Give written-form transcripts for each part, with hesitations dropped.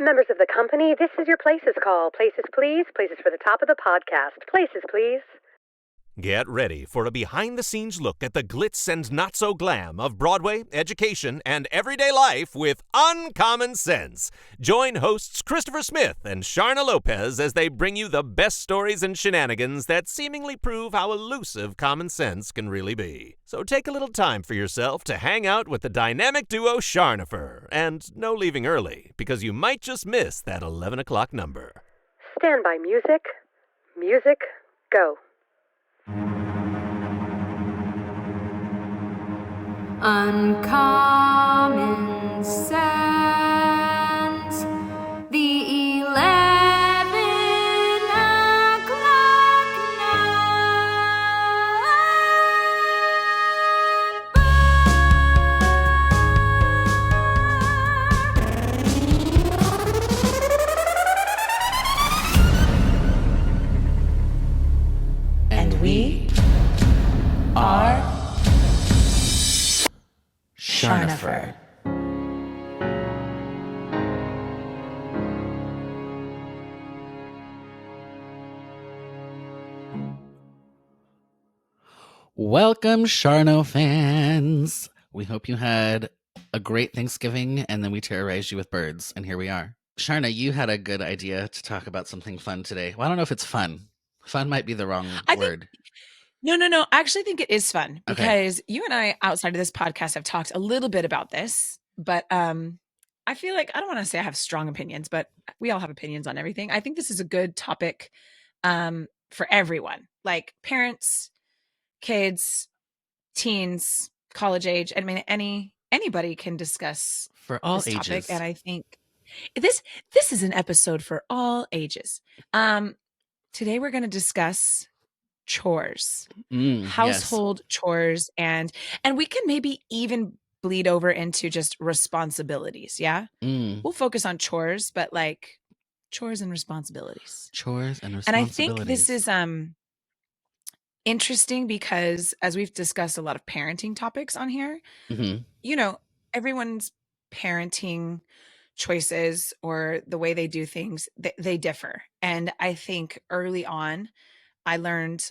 Members of the company, this is your Places call. Places, please. Places for the top of the podcast. Places, please. Get ready for a behind-the-scenes look at the glitz and not-so-glam of Broadway, education, and everyday life with Uncommon Sense. Join hosts Christopher Smith and Sharna Lopez as they bring you the best stories and shenanigans that seemingly prove how elusive common sense can really be. So take a little time for yourself to hang out with the dynamic duo Charnopher. And no leaving early, because you might just miss that 11 o'clock number. Stand by music. Music, go. Uncommon sense. The 11 o'clock number. And we are Charnopher. Welcome, Charno fans. We hope you had a great Thanksgiving, and then we terrorized you with birds, and here we are. Sharna, you had a good idea to talk about something fun today. Well, I don't know if it's fun. Fun might be the wrong word. No. I actually think it is fun because you and I, outside of this podcast, have talked a little bit about this, but I feel like, I don't want to say I have strong opinions, but we all have opinions on everything. I think this is a good topic for everyone, like parents, kids, teens, college age. I mean, anybody can discuss for all this ages. Topic, and I think this is an episode for all ages. Today we're going to discuss chores, household chores, and we can maybe even bleed over into just responsibilities. Yeah. We'll focus on chores, but like chores and responsibilities. And I think this is interesting because, as we've discussed a lot of parenting topics on here, you know, everyone's parenting choices or the way they do things, they differ. And I think early on, I learned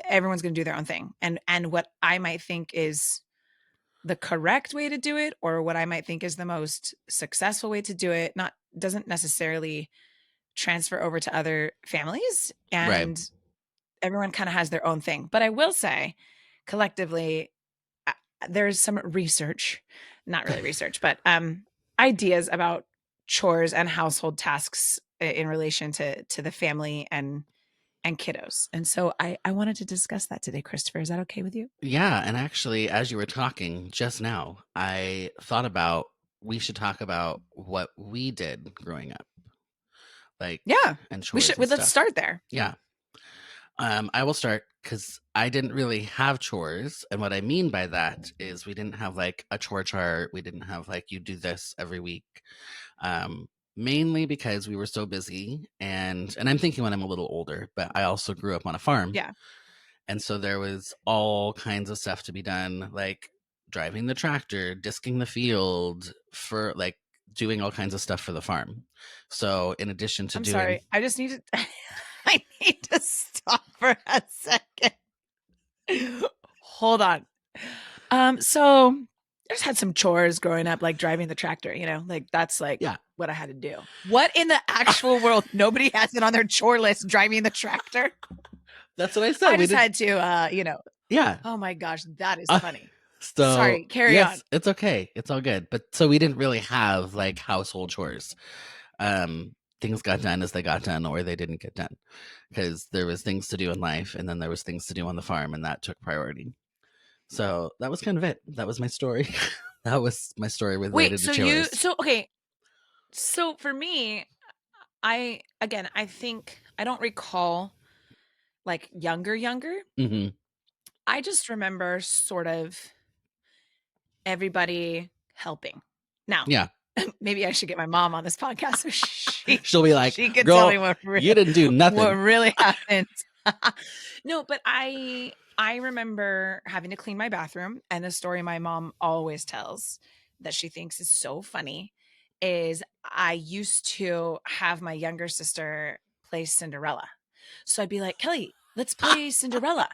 everyone's going to do their own thing. And what I might think is the correct way to do it, or what I might think is the most successful way to do it, doesn't necessarily transfer over to other families. And everyone kind of has their own thing. But I will say, collectively, there's some research, not really research, but ideas about chores and household tasks in relation to the family and kiddos. And so I wanted to discuss that today, Christopher. Is that okay with you? Yeah. And actually, as you were talking just now, I thought about, we should talk about what we did growing up. And chores. Let's start there. Yeah. I will start because I didn't really have chores. And what I mean by that is we didn't have like a chore chart. We didn't have like, you do this every week. Mainly because we were so busy, and I'm thinking when I'm a little older, but I also grew up on a farm. Yeah. And so there was all kinds of stuff to be done, like driving the tractor, disking the field, for like doing all kinds of stuff for the farm. So in addition to sorry, I just need to I need to stop for a second. Hold on. So I just had some chores growing up, like driving the tractor, you know, like that's like what I had to do. What in the actual world? Nobody has it on their chore list, driving the tractor. That's what I said. I just had to, Yeah. Oh my gosh, that is funny. So sorry, carry on. It's okay. It's all good. But so we didn't really have like household chores. Things got done as they got done, or they didn't get done, because there was things to do in life, and then there was things to do on the farm, and that took priority. So that was kind of it. That was my story. That was my story related to chores. So for me, I think I don't recall like younger. Mm-hmm. I just remember sort of everybody helping. Now, maybe I should get my mom on this podcast so she'll be like, she can girl, tell me what you didn't do nothing. What really happened. No, but I remember having to clean my bathroom, and a story my mom always tells that she thinks is so funny is I used to have my younger sister play Cinderella. So I'd be like, Kelly, let's play Cinderella.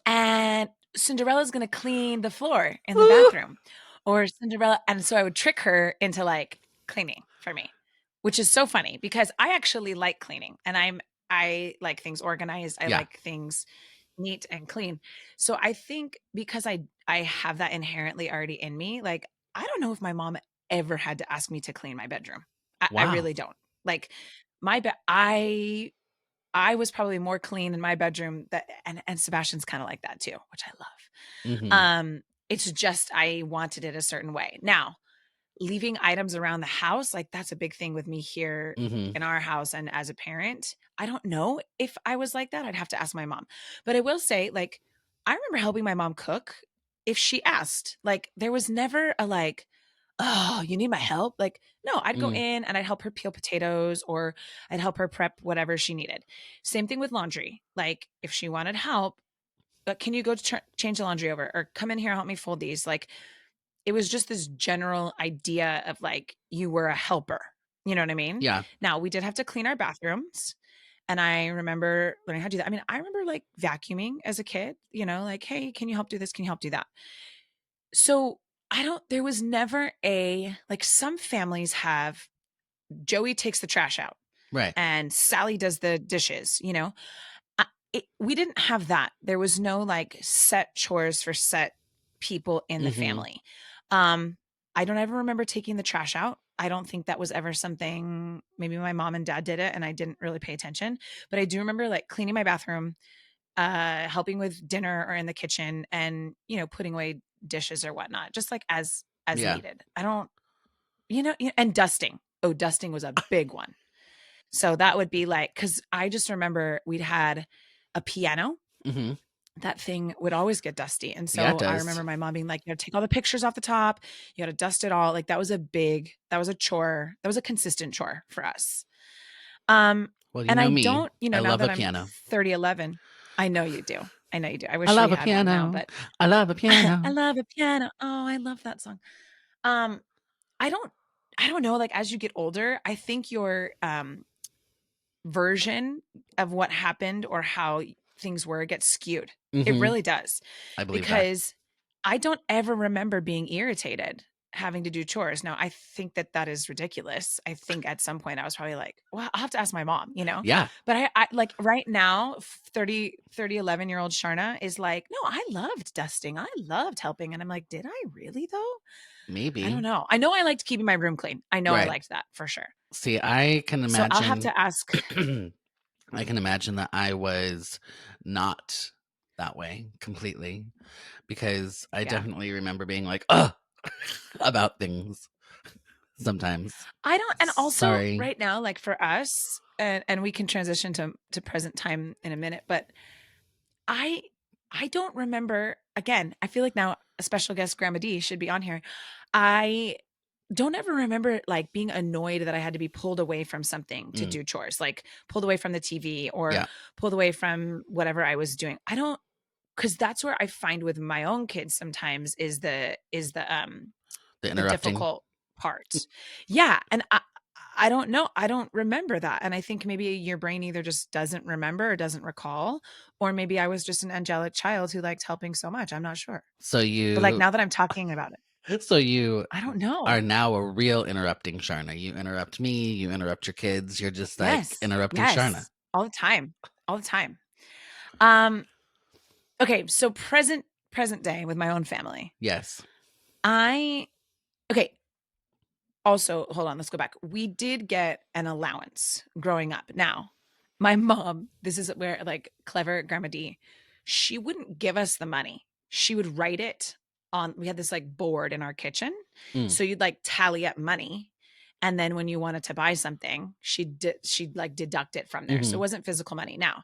And Cinderella's going to clean the floor in the bathroom, or Cinderella. And so I would trick her into like cleaning for me, which is so funny because I actually like cleaning, and I like things organized. I like things neat and clean. So I think because I have that inherently already in me, like, I don't know if my mom ever had to ask me to clean my bedroom. I really don't. Like my bed, I was probably more clean in my bedroom and Sebastian's kind of like that too, which I love. It's just, I wanted it a certain way. Now, leaving items around the house, like that's a big thing with me here in our house. And as a parent, I don't know if I was like that. I'd have to ask my mom, but I will say, like, I remember helping my mom cook if she asked. Like, there was never a like, oh, you need my help? Like, no, I'd go in and I'd help her peel potatoes, or I'd help her prep whatever she needed. Same thing with laundry. Like, if she wanted help, but can you go change the laundry over, or come in here, help me fold these? Like, it was just this general idea of like, you were a helper. You know what I mean? Yeah. Now, we did have to clean our bathrooms. And I remember learning how to do that. I mean, I remember like vacuuming as a kid, you know, like, hey, can you help do this? Can you help do that? So there was never like, some families have Joey takes the trash out. Right. And Sally does the dishes, you know? We didn't have that. There was no like set chores for set people in the family. I don't ever remember taking the trash out. I don't think that was ever something, maybe my mom and dad did it and I didn't really pay attention, but I do remember like cleaning my bathroom, helping with dinner or in the kitchen, and, you know, putting away dishes or whatnot, just like as needed. I don't, and dusting. Oh, dusting was a big one. So that would be like, cause I just remember we'd had a piano. That thing would always get dusty. And so I remember my mom being like, you got to take all the pictures off the top. You got to dust it all. Like, that was a chore. That was a consistent chore for us. Well, you and know I me. don't, now love that a I'm piano. 3011, I know you do. I wish I love we a had piano. one now, but I love a piano. I love a piano. Oh, I love that song. I don't know. Like, as you get older, I think your, version of what happened or how things were gets skewed. It really does. I believe because I don't ever remember being irritated having to do chores. Now, I think that is ridiculous. I think at some point I was probably like, well, I'll have to ask my mom, you know? Yeah. But I like right now, 11-year-old Sharna is like, no, I loved dusting. I loved helping. And I'm like, did I really though? Maybe. I don't know. I know I liked keeping my room clean. I know I liked that for sure. See, I can imagine. So I'll have to ask. I can imagine that I was not that way completely, because I definitely remember being like, about things sometimes. I don't, and also Sorry. right now, like for us, and we can transition to present time in a minute, but I don't remember, again, I feel like now a special guest, Grandma D, should be on here. I don't ever remember like being annoyed that I had to be pulled away from something to do chores, like pulled away from the TV or pulled away from whatever I was doing. I don't, because that's where I find with my own kids sometimes is the difficult parts. Yeah. And I don't know. I don't remember that. And I think maybe your brain either just doesn't remember or doesn't recall, or maybe I was just an angelic child who liked helping so much. I'm not sure. But like now that I'm talking about it. So you, I don't know, are now a real interrupting Sharna. You interrupt me, you interrupt your kids. You're just like interrupting Sharna. All the time. Okay. So present day with my own family. Yes. Okay. Also, hold on, let's go back. We did get an allowance growing up. Now, my mom, this is where like clever Grandma D, she wouldn't give us the money. She would write it on, we had this like board in our kitchen. So you'd like tally up money. And then when you wanted to buy something, she'd like deduct it from there. So it wasn't physical money. Now,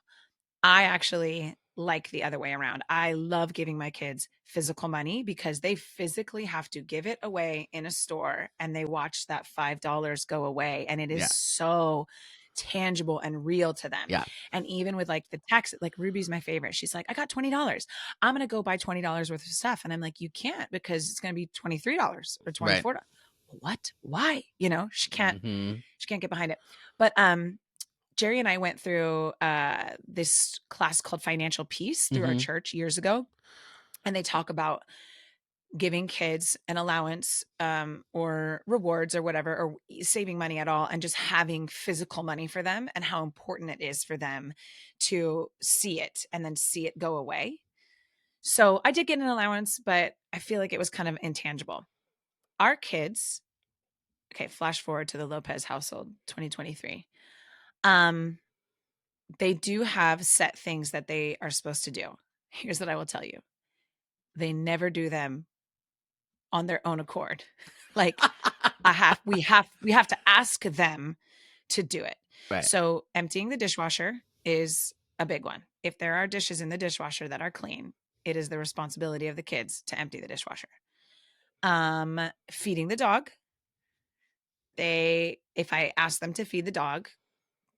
I actually like the other way around. I love giving my kids physical money because they physically have to give it away in a store and they watch that $5 go away. And it is so tangible and real to them. Yeah. And even with like the tax, like Ruby's my favorite. She's like, I got $20. I'm going to go buy $20 worth of stuff. And I'm like, you can't, because it's going to be $23 or $24. Right. what? Why? You know, she can't get behind it. But Jerry and I went through this class called Financial Peace through our church years ago. And they talk about giving kids an allowance or rewards or whatever, or saving money at all, and just having physical money for them, and how important it is for them to see it and then see it go away. So I did get an allowance, but I feel like it was kind of intangible. Our kids, okay, flash forward to the Lopez household, 2023. They do have set things that they are supposed to do. Here's what I will tell you. They never do them on their own accord. Like we have to ask them to do it. Right. So emptying the dishwasher is a big one. If there are dishes in the dishwasher that are clean, it is the responsibility of the kids to empty the dishwasher. Feeding the dog. If I ask them to feed the dog,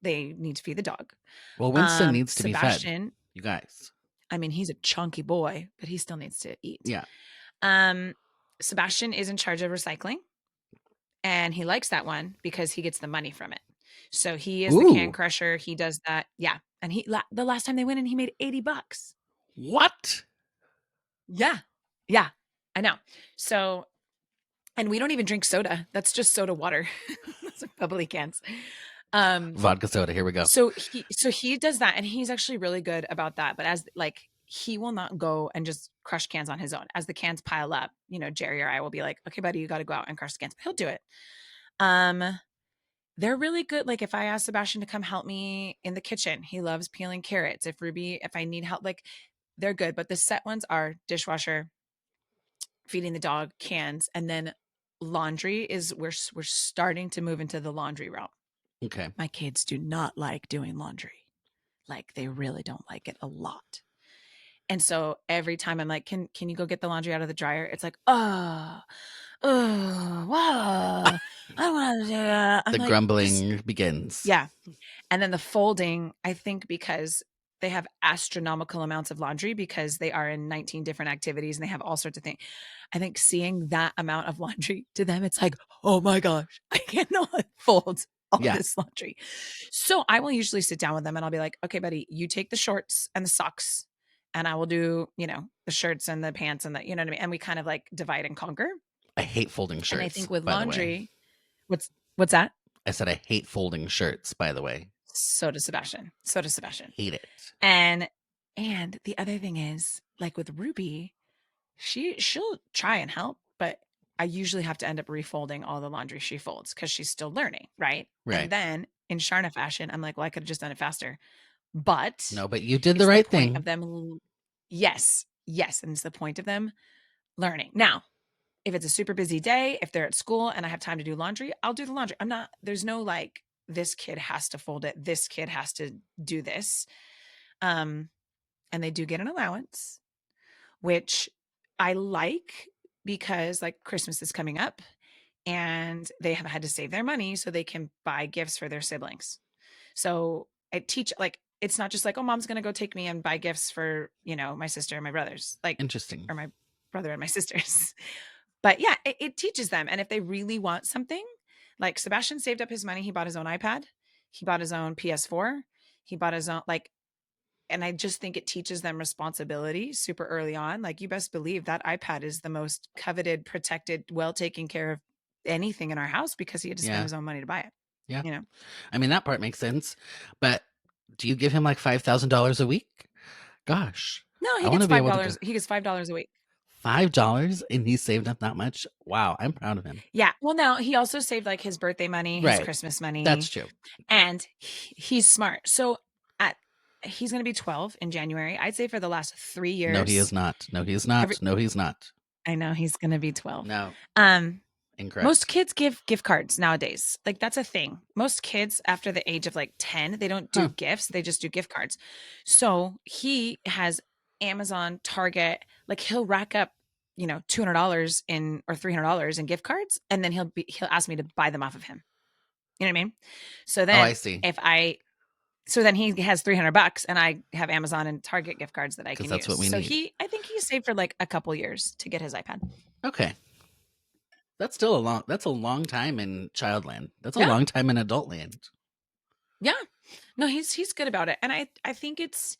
they need to feed the dog. Well, Winston needs to Sebastian, be fed. You guys. I mean, he's a chunky boy, but he still needs to eat. Yeah. Sebastian is in charge of recycling, and he likes that one because he gets the money from it. So he is the can crusher. He does that. Yeah. And the last time they went in, he made $80. What? Yeah. Yeah. I know. So, and we don't even drink soda. That's just soda water. Those are bubbly cans. Vodka soda. Here we go. So he does that, and he's actually really good about that. But as like, he will not go and just crush cans on his own. As the cans pile up, you know, Jerry or I will be like, okay, buddy, you got to go out and crush the cans. But he'll do it. They're really good. Like if I ask Sebastian to come help me in the kitchen, he loves peeling carrots. If I need help, like they're good. But the set ones are dishwasher, feeding the dog, cans, and then laundry is we're starting to move into the laundry realm. Okay. My kids do not like doing laundry. Like they really don't like it a lot. And so every time I'm like, can you go get the laundry out of the dryer? It's like, wow. I don't want to do that. The grumbling begins. Yeah. And then the folding, I think because they have astronomical amounts of laundry because they are in 19 different activities and they have all sorts of things. I think seeing that amount of laundry to them, it's like, oh my gosh, I cannot fold all this laundry. So I will usually sit down with them and I'll be like, okay, buddy, you take the shorts and the socks and I will do, you know, the shirts and the pants and the, you know what I mean? And we kind of like divide and conquer. I hate folding shirts. And I think with laundry, what's that? I said I hate folding shirts, by the way. So does Sebastian. Hate it. And the other thing is, like with Ruby, she'll try and help, but I usually have to end up refolding all the laundry she folds because she's still learning, right? Right. And then in Charna fashion, I'm like, well, I could have just done it faster. But no, but you did the right thing. Of them, yes, and it's the point of them learning. Now, if it's a super busy day, if they're at school and I have time to do laundry, I'll do the laundry. There's no like, this kid has to fold it. This kid has to do this. And they do get an allowance, which I like because like Christmas is coming up and they have had to save their money so they can buy gifts for their siblings. So I teach, like, it's not just like, oh, mom's going to go take me and buy gifts for, you know, my sister and my brothers, like, interesting, or my brother and my sisters. But yeah, it teaches them. And if they really want something, like Sebastian saved up his money. He bought his own iPad. He bought his own PS4. He bought his own, like, and I just think it teaches them responsibility super early on. Like you best believe that iPad is the most coveted, protected, well taken care of anything in our house because he had to spend his own money to buy it. Yeah. You know, I mean, that part makes sense. But do you give him like $5,000 a week? Gosh. No, he gets $5. He gets $5 a week. $5 and he saved up that much. Wow, I'm proud of him. Yeah. Well, no, he also saved like his birthday money, his Christmas money. That's true. And he's smart. So he's going to be 12 in January. I'd say for the last 3 years. No, he is not. No, he is not. No, he's not. I know he's going to be 12. No. Incorrect. Most kids give gift cards nowadays. Like that's a thing. Most kids after the age of like 10, they don't do gifts. They just do gift cards. So he has Amazon, Target, like he'll rack up, you know, $200 in or $300 in gift cards. And then he'll ask me to buy them off of him. You know what I mean? So then I see. So then he has $300 and I have Amazon and Target gift cards that I can use. That's what we need. So I think he saved for like a couple years to get his iPad. Okay. That's still that's a long time in childland. That's a Yeah. long time in adult land. Yeah. No, he's good about it. And I think it's,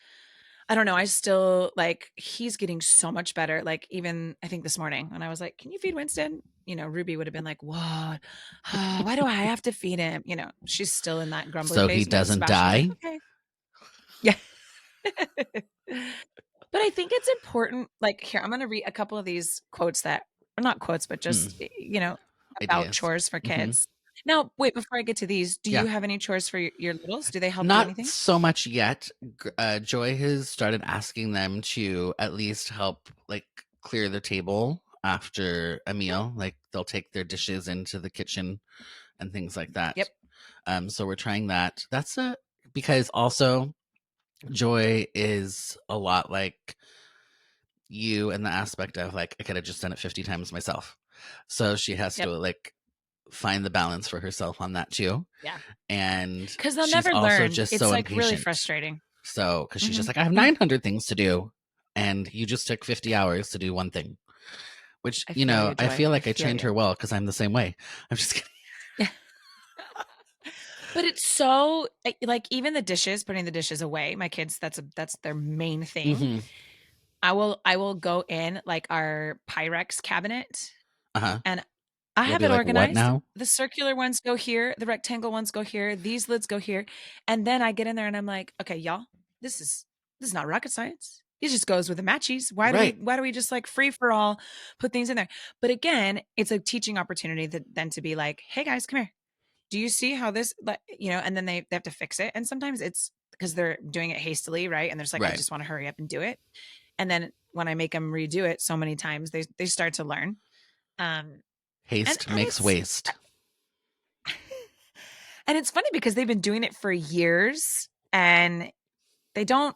I don't know, I still like, he's getting so much better. Like even I think this morning when I was like, can you feed Winston? You know, Ruby would have been like, what? Why do I have to feed him? You know, she's still in that grumbly So phase. he But doesn't Sebastian's like, die. okay. Yeah. But I think it's important. Like here, I'm going to read a couple of these quotes that are not quotes, but just, you know, about Ideas. chores for kids. Now, wait, before I get to these, do you have any chores for your littles? Do they help do Not anything? so much yet. Joy has started asking them to at least help like clear the table after a meal. Like they'll take their dishes into the kitchen and things like that. Yep. So we're trying that. That's because also Joy is a lot like you in the aspect of like I could have just done it 50 times myself. So she has to like find the balance for herself on that too. Yeah. And because they'll she's never also learn. just It's so like really impatient. frustrating. So because she's just like, I have 900 things to do, and you just took 50 hours to do one thing. Which I you feel know, you, I Joy. feel like I I feel trained you. her well because I'm the same way. I'm just kidding. But it's so like even the dishes, putting the dishes away. My kids, that's their main thing. Mhm. I will go in like our Pyrex cabinet, and I You'll have be it like, what organized. now? The circular ones go here, the rectangle ones go here, these lids go here, and then I get in there and I'm like, okay, y'all, this is not rocket science. It just goes with the matchies. Why do we just like free for all put things in there? But again, it's a teaching opportunity then to be like, hey guys, come here. Do you see how this, you know, and then they have to fix it. And sometimes it's because they're doing it hastily, right? And they're just like, I just want to hurry up and do it. And then when I make them redo it so many times, they start to learn. Haste makes waste. And it's funny because they've been doing it for years and they don't.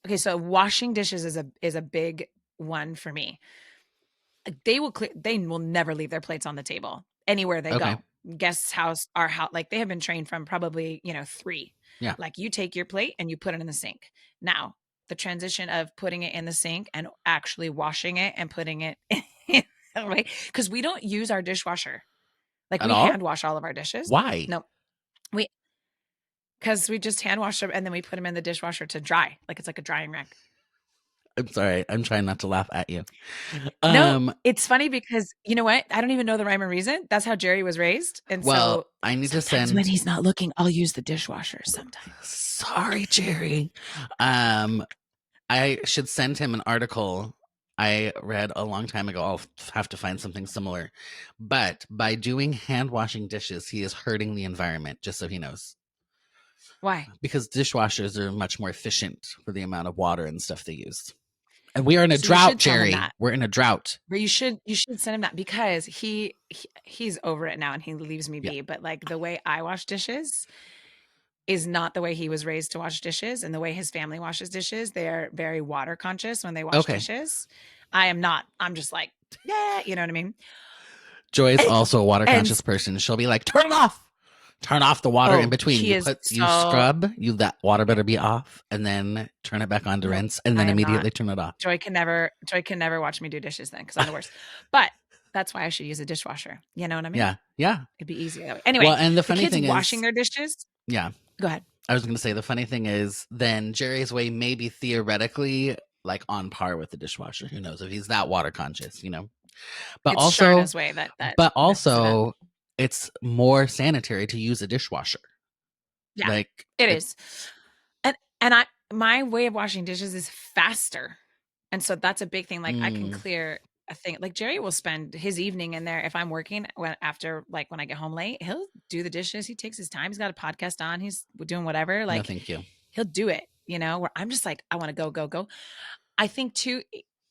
Okay, so washing dishes is a big one for me. They will never leave their plates on the table anywhere they go. Guest's house, our house, like they have been trained from probably, 3. Yeah. Like you take your plate and you put it in the sink. Now, the transition of putting it in the sink and actually washing it and putting it in, right? Because we don't use our dishwasher. Like At we all? hand wash all of our dishes. Why? No. Because we just hand wash them and then we put them in the dishwasher to dry. Like it's like a drying rack. I'm sorry. I'm trying not to laugh at you. No, it's funny because you know what? I don't even know the rime and reason. That's how Jerry was raised. And so I need to sometimes send when he's not looking, I'll use the dishwasher sometimes. Sorry, Jerry. I should send him an article I read a long time ago. I'll have to find something similar. But by doing hand washing dishes, he is hurting the environment, just so he knows. Why? Because dishwashers are much more efficient for the amount of water and stuff they use. And we are in a drought, Jerry. We're in a drought. But you should send him that because he's over it now and he leaves me be. But like the way I wash dishes is not the way he was raised to wash dishes, and the way his family washes dishes. They are very water conscious when they wash dishes. I am not. I'm just like, yeah, you know what I mean? Joy is also a water conscious person. She'll be like, turn it off. Turn off the water in between. You scrub, that water better be off, and then turn it back on to rinse, and then immediately turn it off. Joy can never watch me do dishes then because I'm the worst. But that's why I should use a dishwasher. You know what I mean? Yeah. It'd be easier that way. Anyway, well, and the funny thing is washing their dishes. Yeah. Go ahead. I was going to say the funny thing is then Jerry's way may be theoretically like on par with the dishwasher. Who knows if he's that water conscious, But it's also, Charnopher's way but also, it's more sanitary to use a dishwasher. Yeah, like it is. And my way of washing dishes is faster, and so that's a big thing. Like I can clear a thing. Like Jerry will spend his evening in there if I'm working. When I get home late, he'll do the dishes. He takes his time. He's got a podcast on. He's doing whatever. Like, no, thank you. He'll do it. Where I'm just like, I want to go. I think too,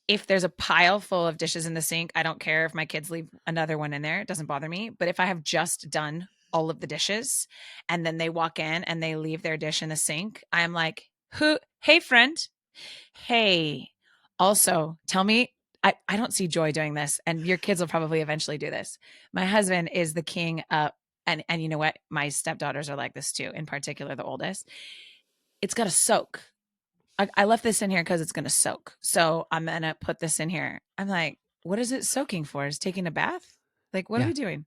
if there's a pile full of dishes in the sink, I don't care if my kids leave another one in there. It doesn't bother me. But if I have just done all of the dishes and then they walk in and they leave their dish in the sink, I'm like, hey, friend. Hey, also tell me, I don't see Joy doing this, and your kids will probably eventually do this. My husband is the king of, and you know what? My stepdaughters are like this too, in particular, the oldest. It's got to soak. I left this in here because it's going to soak. So I'm going to put this in here. I'm like, what is it soaking for? Is taking a bath? Like, what are we doing?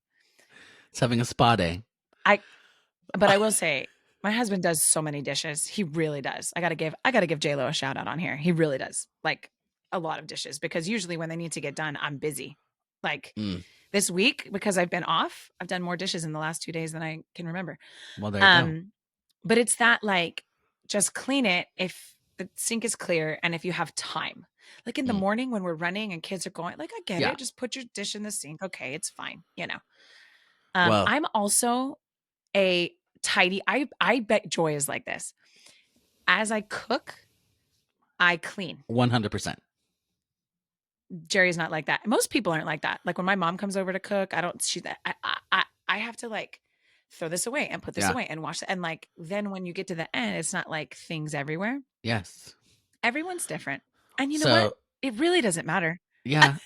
It's having a spa day. But I will say, my husband does so many dishes. He really does. I gotta give J-Lo a shout out on here. He really does, like, a lot of dishes, because usually when they need to get done, I'm busy. Like this week, because I've been off, I've done more dishes in the last 2 days than I can remember. Well, there you go. But it's that, like, just clean it if the sink is clear and if you have time. Like in the morning when we're running and kids are going, like, I get it. Just put your dish in the sink. Okay, it's fine. You know. Well, I'm also a tidy. I bet Joy is like this. As I cook, I clean. 100%. Jerry's not like that. Most people aren't like that. Like when my mom comes over to cook, I have to, like, throw this away and put this away and wash it. And, like, then when you get to the end, it's not like things everywhere. Yes. Everyone's different. And you know what? It really doesn't matter. Yeah,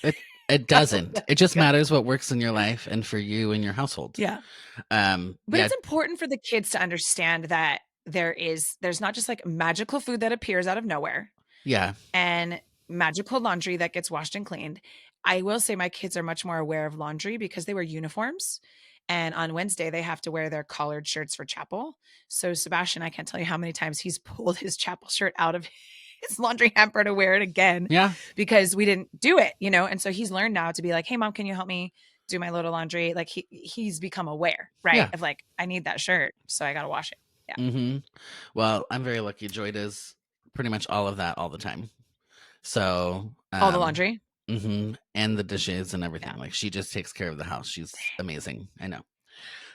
it doesn't. It just matters what works in your life and for you and your household. Yeah. But it's important for the kids to understand that there's not just, like, magical food that appears out of nowhere. Yeah. And magical laundry that gets washed and cleaned. I will say my kids are much more aware of laundry because they wear uniforms. And on Wednesday, they have to wear their collared shirts for chapel. So Sebastian, I can't tell you how many times he's pulled his chapel shirt out of his laundry hamper to wear it again. Yeah. Because we didn't do it, you know? And so he's learned now to be like, hey, Mom, can you help me do my load of laundry? Like he's become aware, right? Yeah. Of, like, I need that shirt, so I got to wash it. Yeah. Mm-hmm. Well, I'm very lucky. Joy does pretty much all of that all the time. So all the laundry. Mm-hmm. And the dishes and everything. Like, she just takes care of the house. She's amazing. I know.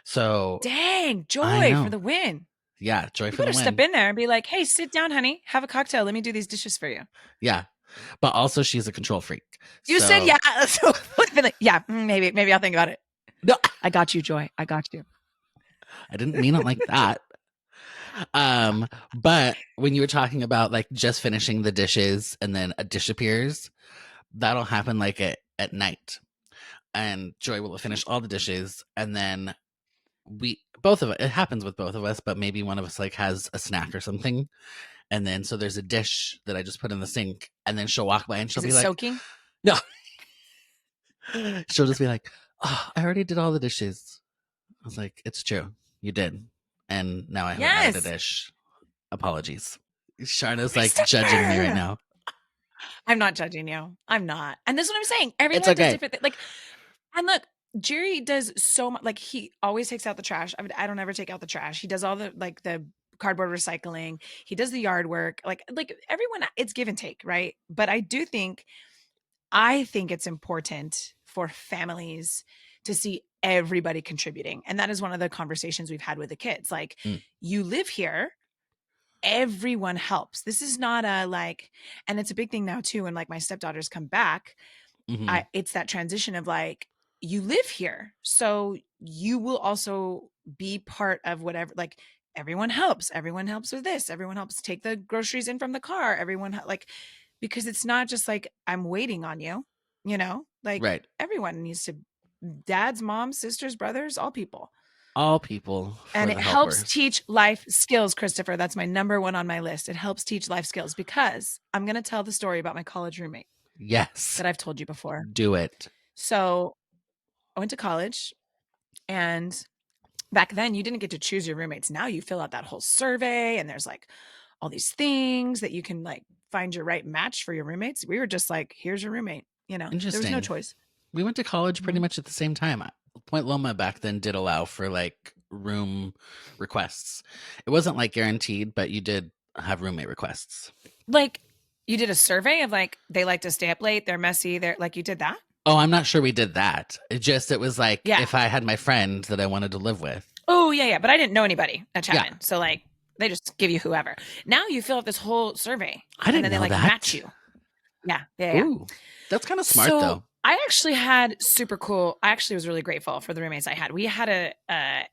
So dang, Joy for the win. Yeah, Joy for the win. You better step in there and be like, hey, sit down, honey. Have a cocktail. Let me do these dishes for you. Yeah. But also she's a control freak. You said yeah. So yeah, maybe I'll think about it. No, I got you, Joy. I got you. I didn't mean it like that. But when you were talking about, like, just finishing the dishes and then a dish appears, that'll happen, like, at night. And Joy will finish all the dishes, and then it happens with both of us, but maybe one of us, like, has a snack or something. And then so there's a dish that I just put in the sink, and then she'll walk by and she'll be like, soaking? No. She'll just be like, oh, I already did all the dishes. I was like, it's true. You did. And now I haven't added a dish. Apologies. Sharna's like judging me right now. I'm not judging you. I'm not. And this is what I'm saying. Everyone does different things. Like, and look, Jerry does so much. Like, he always takes out the trash. I don't ever take out the trash. He does all the, like, the cardboard recycling. He does the yard work. Like everyone, it's give and take, right? But I think it's important for families to see everybody contributing. And that is one of the conversations we've had with the kids. Like, you live here, everyone helps. This is not and it's a big thing now too. When, like, my stepdaughters come back, it's that transition of, like, you live here, so you will also be part of whatever, like, everyone helps with this. Everyone helps take the groceries in from the car. Everyone because it's not just like, I'm waiting on you, you know, like, right. Everyone needs to, dads, moms, sisters, brothers, all people. And it helps teach life skills, Christopher. That's my number one on my list. It helps teach life skills, because I'm going to tell the story about my college roommate. Yes. That I've told you before. Do it. So I went to college, and back then you didn't get to choose your roommates. Now you fill out that whole survey, and there's, like, all these things that you can, like, find your right match for your roommates. We were just like, here's your roommate, you know. There was no choice. We went to college pretty much at the same time. Point Loma back then did allow for, like, room requests. It wasn't, like, guaranteed, but you did have roommate requests. Like, you did a survey of, like, they like to stay up late, they're messy, you did that? Oh, I'm not sure we did that. It was like, if I had my friend that I wanted to live with. Oh, yeah. But I didn't know anybody at Chapman. Yeah. So, like, they just give you whoever. Now you fill out this whole survey. I didn't know they, like, that. Match you. Yeah. Ooh, that's kind of smart, though. I actually had super cool. I actually was really grateful for the roommates I had. We had a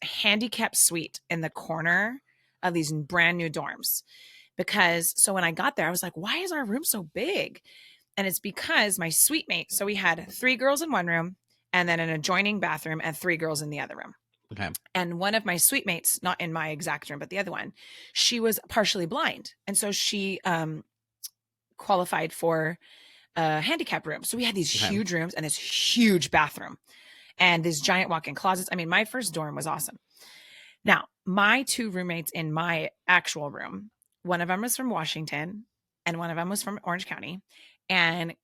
handicap suite in the corner of these brand new dorms, because so when I got there, I was like, why is our room so big? And it's because my suite mate. So we had 3 girls in one room, and then an adjoining bathroom, and 3 girls in the other room. Okay. And one of my suite mates, not in my exact room, but the other one, she was partially blind. And so she qualified for a handicap room. So we had these huge rooms and this huge bathroom. and these giant walk-in closets. I mean, my first dorm was awesome. Now, my 2 roommates in my actual room, one of them was from Washington and one of them was from Orange County, and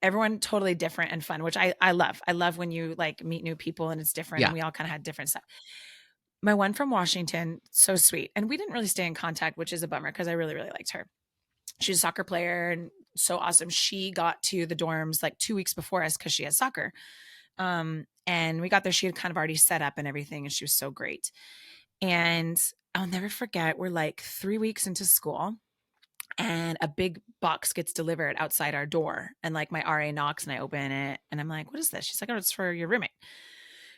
everyone totally different and fun, which I love. I love when you like meet new people and it's different, and we all kind of had different stuff. My one from Washington, so sweet. And we didn't really stay in contact, which is a bummer because I really, really liked her. She's a soccer player and so awesome. She got to the dorms like 2 weeks before us because she had soccer. And we got there. She had kind of already set up and everything, and she was so great. And I'll never forget, we're like 3 weeks into school and a big box gets delivered outside our door. And like my RA knocks and I open it and I'm like, what is this? She's like, oh, it's for your roommate.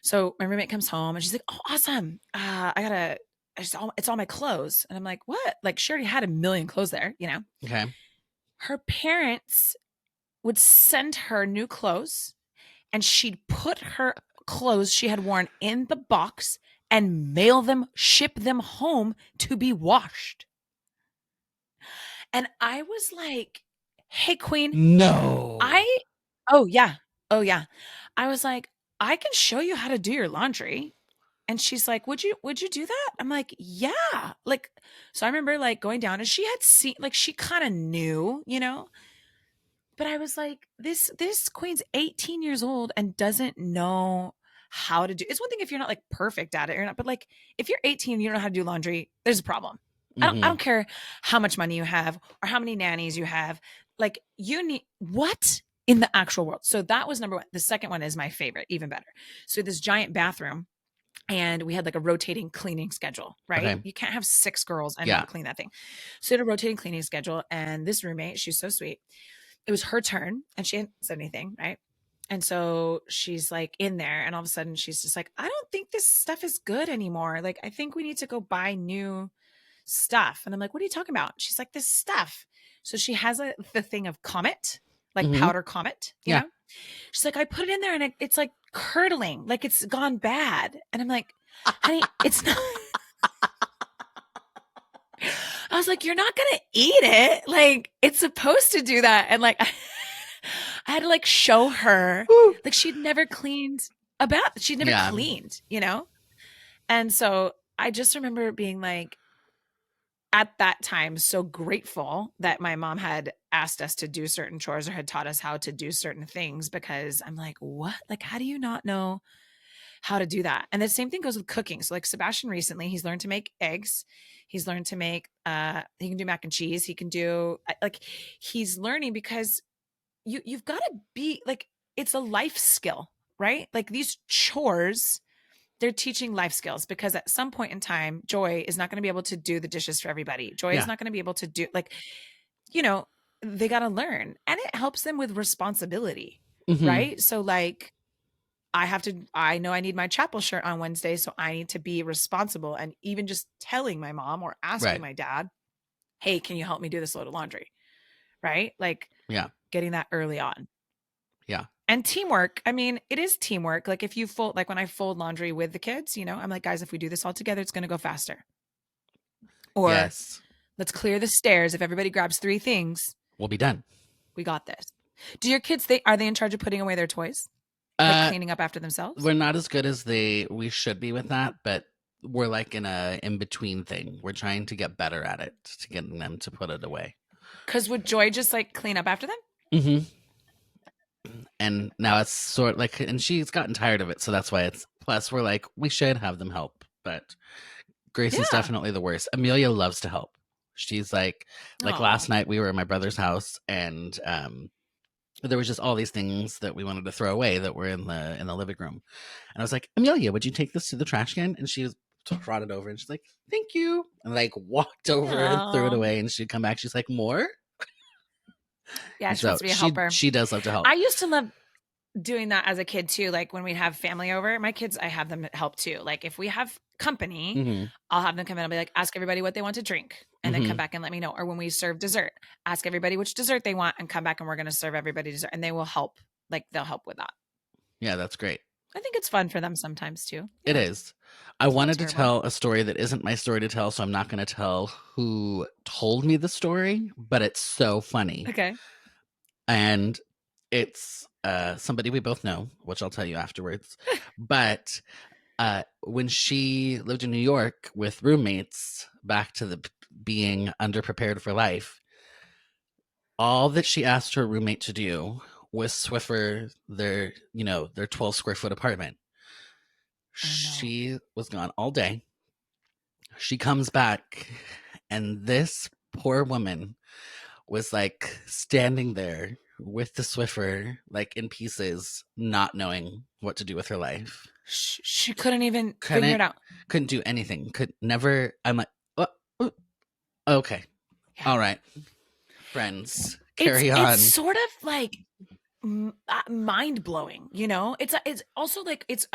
So my roommate comes home and she's like, oh, awesome. It's all my clothes. And I'm like, what? Like she already had a million clothes there, you know? Okay. Her parents would send her new clothes and she'd put her clothes she had worn in the box and ship them home to be washed. And I was like, hey, queen. No. Oh yeah. I was like, I can show you how to do your laundry. And she's like, would you do that? I'm like, yeah. Like, so I remember like going down and she had seen, like, she kind of knew, you know, but I was like, this queen's 18 years old and doesn't know how to do. It's one thing if you're not like perfect at it or not, but like if you're 18 and you don't know how to do laundry, there's a problem. I don't care how much money you have or how many nannies you have. Like you need what in the actual world. So that was number one. The second one is my favorite, even better. So this giant bathroom and we had like a rotating cleaning schedule, right? Okay. You can't have 6 girls and not clean that thing. So we had a rotating cleaning schedule, and this roommate, she's so sweet. It was her turn and she hadn't said anything, right? And so she's like in there and all of a sudden she's just like, I don't think this stuff is good anymore. Like, I think we need to go buy new stuff. And I'm like, what are you talking about? She's like, this stuff. So she has the thing of Comet, like powder Comet, you know? She's like, I put it in there and it's like curdling, like it's gone bad. And I'm like, honey, it's not. I was like, you're not going to eat it. Like it's supposed to do that. And like, I had to like show her, like she'd never cleaned a bath. She'd never cleaned, you know? And so I just remember being like, at that time, so grateful that my mom had asked us to do certain chores or had taught us how to do certain things, because I'm like, what? Like, how do you not know how to do that? And the same thing goes with cooking. So like Sebastian recently, he's learned to make eggs. He's learned to make, he can do mac and cheese. He can do like, he's learning because you've got to be like, it's a life skill, right? Like these chores, they're teaching life skills, because at some point in time, Joy is not going to be able to do the dishes for everybody. Joy is not going to be able to do, like, you know, they got to learn, and it helps them with responsibility, right? So like, I know I need my chapel shirt on Wednesday, so I need to be responsible. And even just telling my mom or asking my dad, hey, can you help me do this load of laundry? Right? Like, getting that early on. Yeah. And teamwork. I mean, it is teamwork. Like if you fold, like when I fold laundry with the kids, you know, I'm like, guys, if we do this all together, it's going to go faster. Or let's clear the stairs. If everybody grabs 3 things, we'll be done. We got this. Do your kids, are they in charge of putting away their toys? Like cleaning up after themselves? We're not as good as we should be with that, but we're like in a in-between thing. We're trying to get better at it, to getting them to put it away. Because would Joy just like clean up after them? Mm-hmm. And now it's sort of like, and she's gotten tired of it, so that's why it's, plus we're like, we should have them help, but Grace is definitely the worst. Amelia loves to help. She's like last night we were at my brother's house, and there was just all these things that we wanted to throw away that were in the living room, and I was like, Amelia, would you take this to the trash can? And she brought it over, and she's like, thank you, and like walked over and threw it away, and she'd come back, she's like, more. Yeah, she wants to be a helper. She does love to help. I used to love doing that as a kid too. Like when we'd have family over, my kids, I have them help too. Like if we have company, I'll have them come in. I'll be like, ask everybody what they want to drink, and then come back and let me know. Or when we serve dessert, ask everybody which dessert they want and come back and we're going to serve everybody dessert, and they will help. Like they'll help with that. Yeah, that's great. I think it's fun for them sometimes too. Yeah. It is. I wanted to tell a story that isn't my story to tell, so I'm not going to tell who told me the story, but it's so funny. Okay. And it's somebody we both know, which I'll tell you afterwards. But when she lived in New York with roommates, back to the being underprepared for life, all that she asked her roommate to do was Swiffer their 12 square foot apartment. Oh, no. She was gone all day. She comes back, and this poor woman was like standing there with the Swiffer, like in pieces, not knowing what to do with her life. She couldn't even figure it out. Couldn't do anything. Could never. I'm like, oh, okay, yeah. All right, friends, carry on. It's sort of like mind blowing, you know. It's also like it's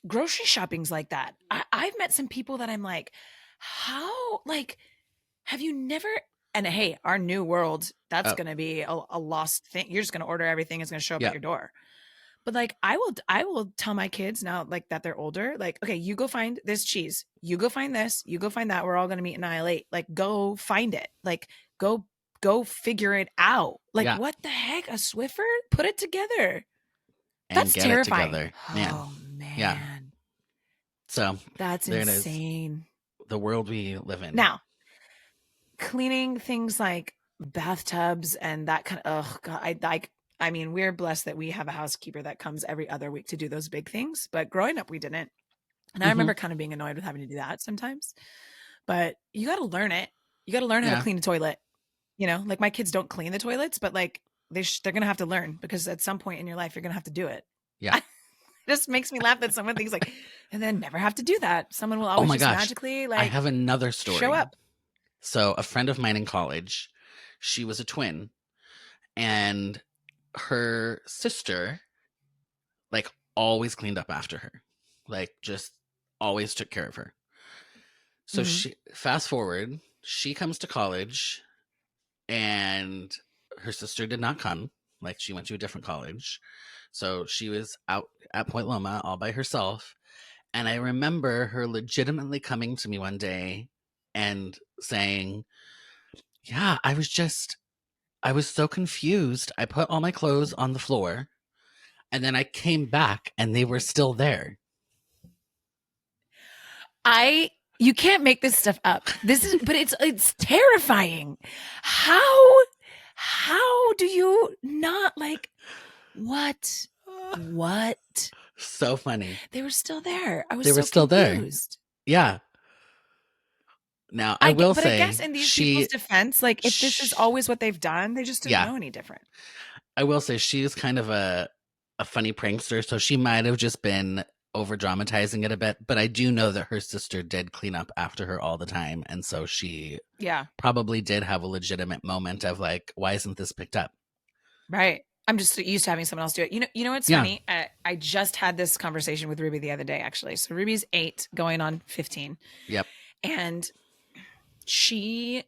grocery shopping's like that. I've met some people that I'm like, how, like, have you never? And hey, our new world, that's going to be a lost thing. You're just going to order everything. It's going to show up at your door. But like, I will tell my kids now, like, that they're older, like, okay, you go find this cheese. You go find this. You go find that. We're all going to meet in aisle 8. Like, go find it. Like, go figure it out. Like, what the heck? A Swiffer? Put it together. And that's get terrifying. It together. Man. Oh man. Yeah. So that's insane. The world we live in. Now, cleaning things like bathtubs and that kind of, oh God, I mean, we're blessed that we have a housekeeper that comes every other week to do those big things. But growing up, we didn't. And I remember kind of being annoyed with having to do that sometimes. But you got to learn it. You got to learn how to clean a toilet. You know, like, my kids don't clean the toilets, but like they're going to have to learn, because at some point in your life, you're going to have to do it. Yeah. It just makes me laugh that someone thinks like, and then never have to do that. Someone will always magically, like, I have another story. Show up. So a friend of mine in college, she was a twin, and her sister, like, always cleaned up after her, like, just always took care of her. So she, fast forward, she comes to college, and her sister did not come. Like, she went to a different college. So she was out at Point Loma all by herself. And I remember her legitimately coming to me one day and saying, yeah, I was so confused. I put all my clothes on the floor, and then I came back and they were still there. You can't make this stuff up. But it's terrifying. How do you not, like, what? So funny. They were still there. They were still confused. There. Yeah. Now, I will say, I guess in these people's defense, like, if this is always what they've done, they just didn't know any different. I will say she's kind of a funny prankster, so she might have just been over dramatizing it a bit, but I do know that her sister did clean up after her all the time, and so she probably did have a legitimate moment of like, why isn't this picked up? Right. I'm just used to having someone else do it. You know what's funny? I just had this conversation with Ruby the other day, actually. So Ruby's 8 going on 15. Yep. And she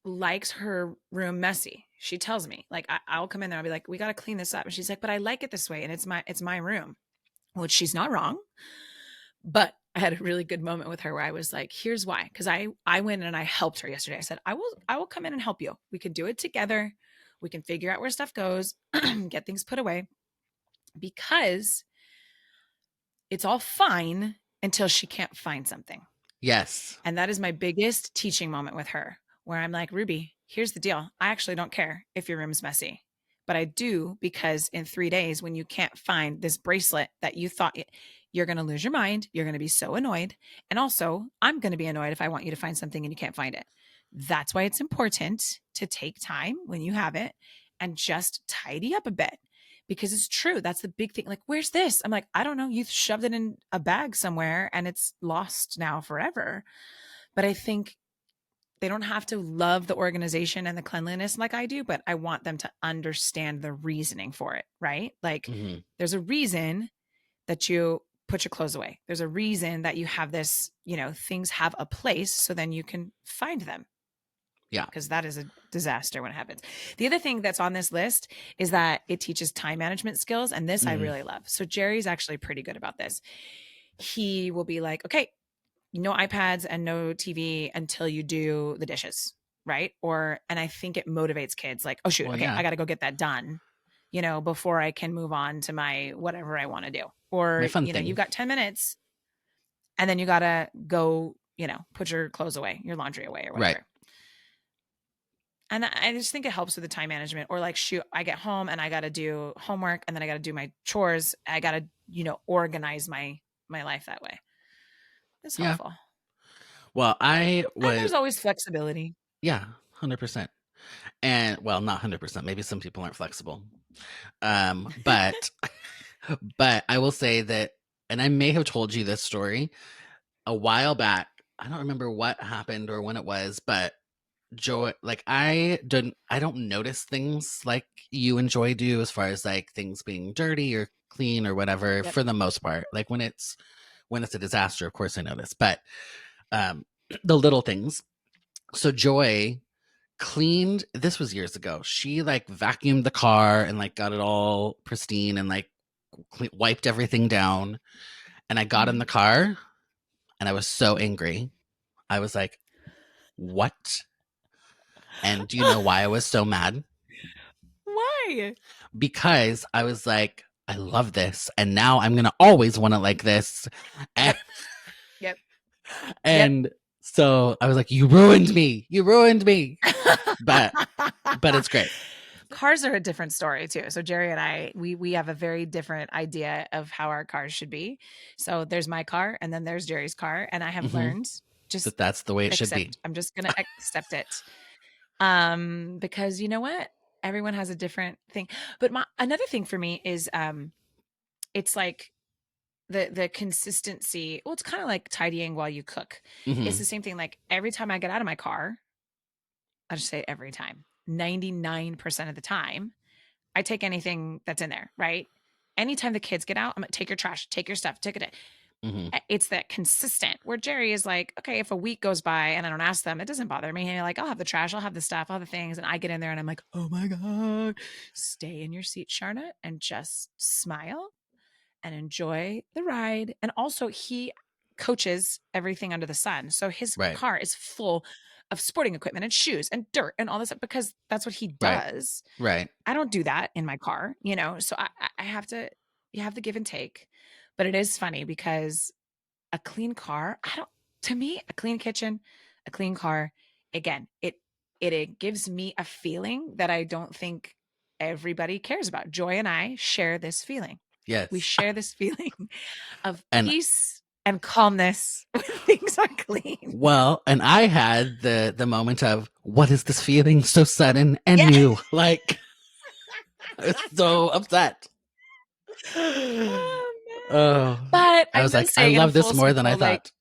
likes her room messy. She tells me, like, I'll come in there, I'll be like, we got to clean this up. And she's like, but I like it this way, and it's my room. Which she's not wrong. But I had a really good moment with her where I was like, here's why. Because I went and I helped her yesterday. I said, I will come in and help you. We can do it together. We can figure out where stuff goes, get things put away. Because it's all fine until she can't find something. Yes. And that is my biggest teaching moment with her, where I'm like, Ruby, here's the deal. I actually don't care if your room's messy. But I do, because in 3 days, when you can't find this bracelet that you thought, you're going to lose your mind. You're going to be so annoyed. And also, I'm going to be annoyed if I want you to find something and you can't find it. That's why it's important to take time when you have it and just tidy up a bit, because it's true. That's the big thing. Like, where's this? I'm like, I don't know. You shoved it in a bag somewhere and it's lost now forever. But I think they don't have to love the organization and the cleanliness like I do, but I want them to understand the reasoning for it, right? Like, there's a reason that you put your clothes away. There's a reason that you have this, things have a place, so then you can find them. Yeah. Because that is a disaster when it happens. The other thing that's on this list is that it teaches time management skills, and this I really love. So Jerry's actually pretty good about this. He will be like, okay, no iPads and no TV until you do the dishes, right? And I think it motivates kids, like, oh shoot, I got to go get that done. before I can move on to my whatever I want to do. Or, My fun thing. you've got 10 minutes and then you got to go, put your clothes away, your laundry away or whatever. Right. And I just think it helps with the time management. Or like, shoot, I get home and I got to do homework and then I got to do my chores. I got to, organize my life that way. It's helpful. Well, And there's always flexibility. Yeah, 100%. And well, not 100%. Maybe some people aren't flexible. But I will say that, and I may have told you this story a while back. I don't remember what happened or when it was, but Joy, like I don't notice things like you and Joy do, as far as like things being dirty or clean or whatever. Yep. For the most part, like when it's a disaster, of course I notice, but the little things. So Joy cleaned, this was years ago, she like vacuumed the car and like got it all pristine and like wiped everything down. And I got in the car and I was so angry. I was like, what? And do you know why I was so mad? Why? Because I was like, I love this, and now I'm gonna always want it like this. And, Yep. And so I was like, you ruined me. But it's great. Cars are a different story too. So Jerry and I, we have a very different idea of how our cars should be. So there's my car and then there's Jerry's car. And I have learned just that's the way it should be. I'm just going to accept it. Because you know what? Everyone has a different thing. But another thing for me is, it's like the consistency. Well, it's kind of like tidying while you cook. It's the same thing. Like every time I get out of my car, I'll just say every time, 99% of the time, I take anything that's in there, right? Anytime the kids get out, I'm like, take your trash, take your stuff, take it. It's that consistent, where Jerry is like, okay, if a week goes by and I don't ask them, it doesn't bother me. And like, I'll have the trash, I'll have the stuff, I'll have the things. And I get in there and I'm like, oh my God, stay in your seat, Charna, and just smile and enjoy the ride. And also he coaches everything under the sun. So his car is full of sporting equipment and shoes and dirt and all this stuff, because that's what he does. Right. I don't do that in my car, so I have to, you have the give and take. But it is funny because a clean car, to me, a clean kitchen, a clean car, again, it gives me a feeling that I don't think everybody cares about. Joy and I share this feeling. Yes. We share this feeling of peace and calmness when things are clean. Well, and I had the moment of, what is this feeling so sudden and new? Like, I was so upset. But I was like, I love this more than I thought.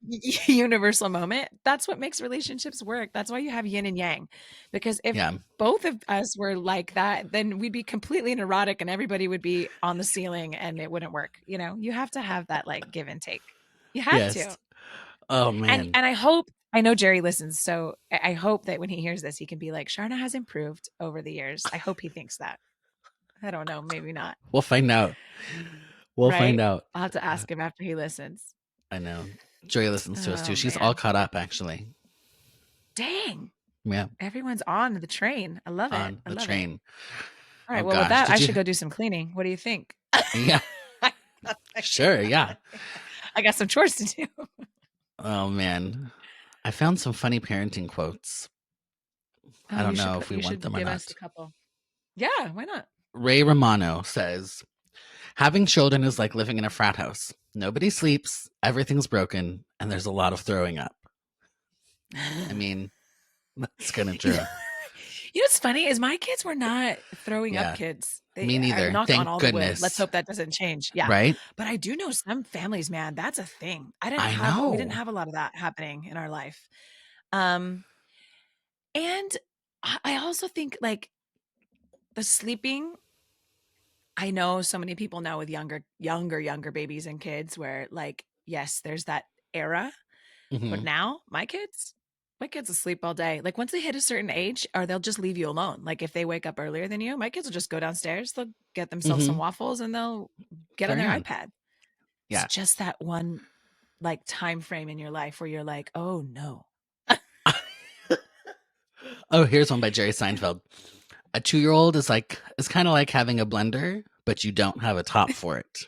Universal moment. That's what makes relationships work. That's why you have yin and yang. Because if both of us were like that, then we'd be completely neurotic and everybody would be on the ceiling and it wouldn't work. You have to have that like give and take. You have to. Oh man. And I know Jerry listens, so I hope that when he hears this, he can be like, Charna has improved over the years. I hope he thinks that. I don't know. Maybe not. We'll find out. We'll find out. I'll have to ask him after he listens. I know. Joy listens to us too. She's all caught up, actually. Dang. Yeah. Everyone's on the train. I love it. On the train. All right. Well, with that, I should go do some cleaning. What do you think? Yeah. Sure. Yeah. I got some chores to do. Oh, man. I found some funny parenting quotes. I don't know if we want them or not. Us a couple. Yeah. Why not? Ray Romano says, having children is like living in a frat house. Nobody sleeps, everything's broken, and there's a lot of throwing up. I mean, that's kind of true. What's funny is my kids were not throwing up kids. Me neither. Thank on goodness. Let's hope that doesn't change. Yeah. Right? But I do know some families, man, that's a thing. We didn't have a lot of that happening in our life. And I also think like the sleeping, I know so many people now with younger babies and kids where like, yes, there's that era, but now my kids asleep all day. Like once they hit a certain age, or they'll just leave you alone. Like if they wake up earlier than you, my kids will just go downstairs, they'll get themselves some waffles and they'll get on their iPad. Yeah. It's just that one like time frame in your life where you're like, oh no. Oh, here's one by Jerry Seinfeld. A 2-year-old is kind of like having a blender, but you don't have a top for it.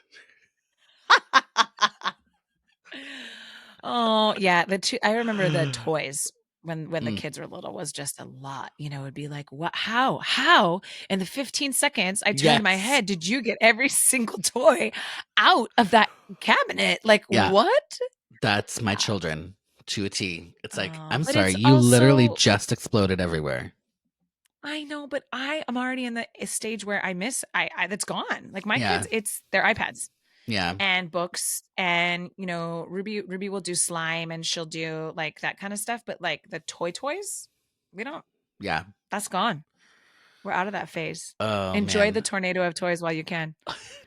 Oh yeah, I remember the toys when the kids were little was just a lot. You know, it'd be like, what? How? In the 15 seconds I turned my Yes. head, did you get every single toy out of that cabinet? Like Yeah. what? That's my children to a T. It's like, I'm But sorry, it's you literally also just exploded everywhere. I know, but I am already in the stage where I miss I that's gone. Like my Yeah. kids, it's their iPads Yeah. and books, and you know, Ruby will do slime and she'll do like that kind of stuff, but like the toys, we don't Yeah. that's gone. We're out of that phase. Oh, Enjoy man. the tornado of toys while you can.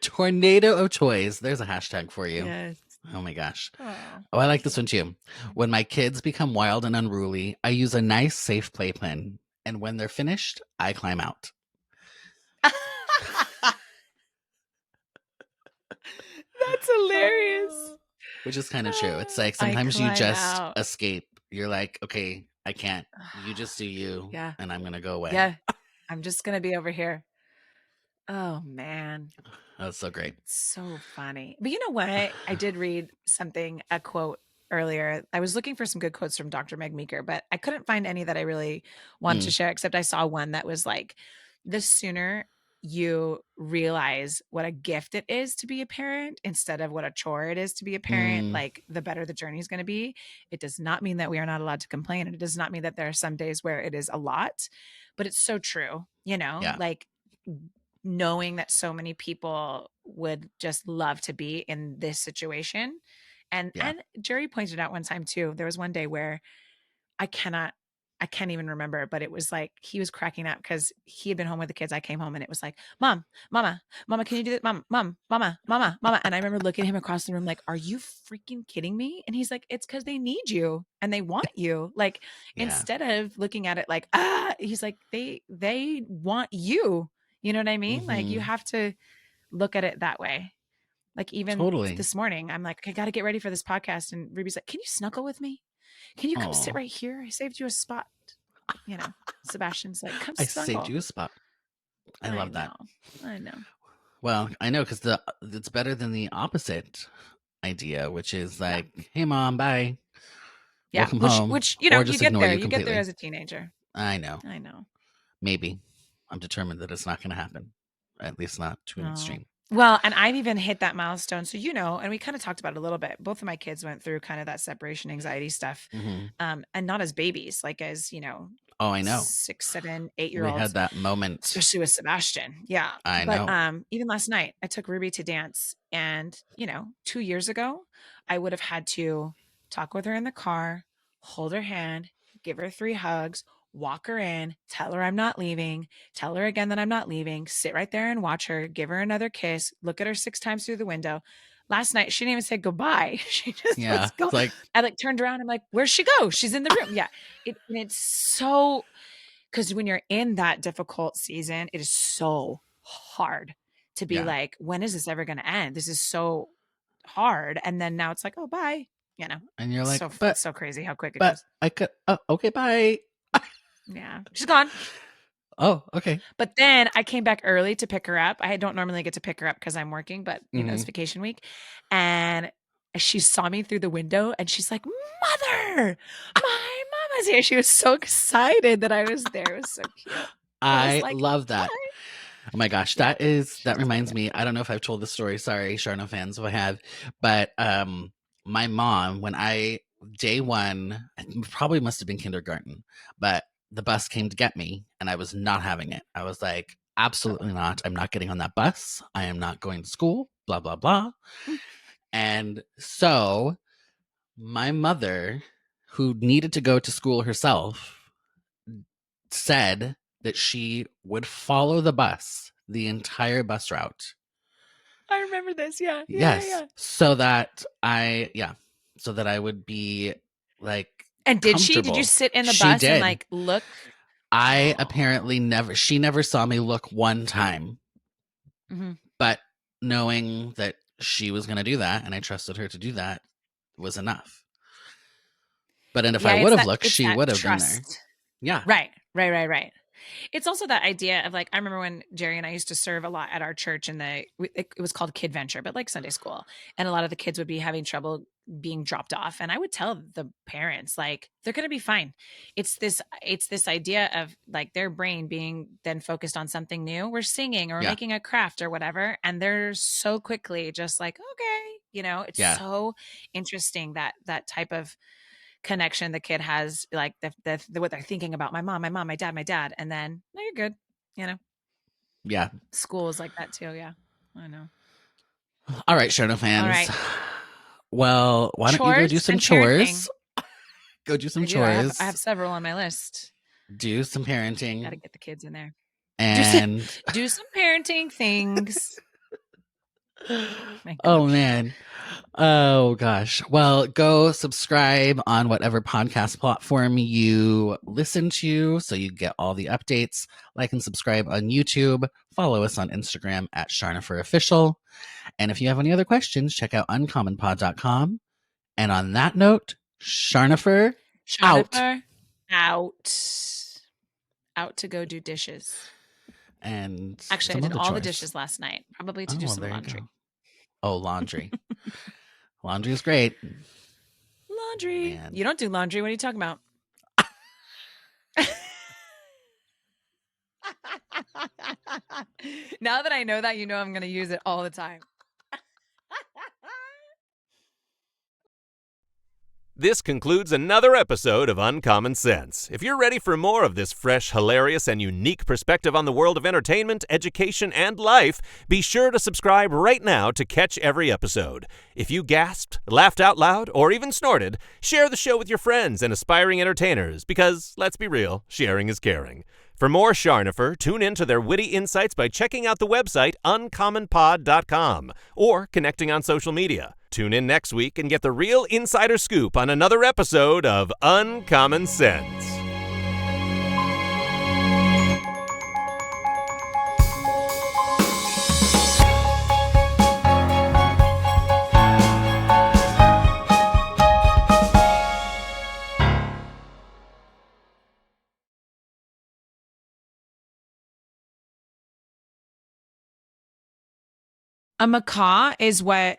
Tornado of toys. There's a hashtag for you. Yes. Oh my gosh. Oh, Oh, I like this one too. When my kids become wild and unruly, I use a nice, safe playpen. And when they're finished, I climb out. that's hilarious. Which is kind of true. It's like I sometimes you climb just out. escape. You're like, okay, I can't. You just do you. Yeah. And I'm going to go away. Yeah. I'm just going to be over here. Oh, man. That's so great. So funny. But you know what? I did read a quote earlier. I was looking for some good quotes from Dr. Meg Meeker, but I couldn't find any that I really wanted to share, except I saw one that was like, the sooner you realize what a gift it is to be a parent instead of what a chore it is to be a parent, like the better the journey is going to be. It does not mean that we are not allowed to complain. And it does not mean that there are some days where it is a lot, but it's so true, you know, Yeah. like knowing that so many people would just love to be in this situation. And Jerry pointed out one time too, there was one day where I can't even remember, but it was like he was cracking up because he had been home with the kids. I came home and it was like, Mama, can you do that? Mama. And I remember looking at him across the room like, are you freaking kidding me? And he's like, it's because they need you and they want you. Like, instead of looking at it like, he's like, they want you. You know what I mean? Like, you have to look at it that way. Like, even this morning, I'm like, I got to get ready for this podcast. And Ruby's like, can you snuggle with me? Can you come sit right here? I saved you a spot. You know, Sebastian's like, come snuggle. I saved you a spot. I love that. I know. Well, I know because it's better than the opposite idea, which is like, hey, Mom, bye. Yeah, welcome home. Which you know, or just you get ignore there. you You get there as a teenager. I know. Maybe. I'm determined that it's not going to happen. At least not to an extreme. Well, and I've even hit that milestone. So, you know, and we kind of talked about it a little bit. Both of my kids went through kind of that separation anxiety stuff. And not as babies, like as, you know. Oh, I know. 6, 7, 8-year-olds. We had that moment. Especially with Sebastian. Yeah. I know. Even last night, I took Ruby to dance. And, you know, 2 years ago, I would have had to talk with her in the car, hold her hand, give her 3 hugs, walk her in, tell her I'm not leaving, tell her again that I'm not leaving, sit right there and watch her, give her another kiss, look at her 6 times through the window. Last night, she didn't even say goodbye. She just was going. Like, I like turned around. I'm like, where'd she go? She's in the room. Yeah. It's so, because when you're in that difficult season, it is so hard to be like, when is this ever going to end? This is so hard. And then now it's like, oh, bye. You know, and you're like, it's so crazy how quick it goes. I could, okay, bye. Yeah, she's gone. Oh, okay. But then I came back early to pick her up. I don't normally get to pick her up because I'm working, but you know, it's vacation week. And she saw me through the window and she's like, Mother, my mama's here. She was so excited that I was there. It was so cute. I love that. Oh my gosh. That reminds me. I don't know if I've told this story. Sorry, Charno fans, if I have. But my mom, day one, probably must have been kindergarten, but the bus came to get me and I was not having it. I was like, absolutely not. I'm not getting on that bus. I am not going to school, blah, blah, blah. And so my mother, who needed to go to school herself, said that she would follow the bus, the entire bus route. I remember this. Yeah. Yes. Yeah. So that I would be like, and did you sit in the bus and like look? I apparently she never saw me look one time, but knowing that she was going to do that and I trusted her to do that was enough. But if I would have looked, she would have been there. Yeah. Right. It's also that idea of like, I remember when Jerry and I used to serve a lot at our church it was called Kid Venture, but like Sunday school. And a lot of the kids would be having trouble being dropped off. And I would tell the parents, like, they're going to be fine. It's this idea of like their brain being then focused on something new. We're singing or making a craft or whatever. And they're so quickly just like, okay, it's so interesting that type of connection the kid has, like what they're thinking about, my mom, my dad, and then no, you're good. Yeah. School is like that too. Yeah, I know. All right, Charno fans. All right. Well, why don't you go do some chores? Go do some chores. I have several on my list. Do some parenting. Got to get the kids in there. And do some parenting things. Oh man. Oh gosh. Well, go subscribe on whatever podcast platform you listen to so you get all the updates. Like and subscribe on YouTube. Follow us on Instagram at Charnopher Official. And if you have any other questions, check out uncommonpod.com. And on that note, Charnopher out to go do dishes. And actually, I did all the dishes last night, probably to do some laundry. Oh, laundry. Laundry is great. Laundry. Man. You don't do laundry. What are you talking about? Now that I know that, I'm going to use it all the time. This concludes another episode of Uncommon Sense. If you're ready for more of this fresh, hilarious, and unique perspective on the world of entertainment, education, and life, be sure to subscribe right now to catch every episode. If you gasped, laughed out loud, or even snorted, share the show with your friends and aspiring entertainers because, let's be real, sharing is caring. For more Charnopher, tune in to their witty insights by checking out the website uncommonpod.com or connecting on social media. Tune in next week and get the real insider scoop on another episode of Uncommon Sense. A macaw is what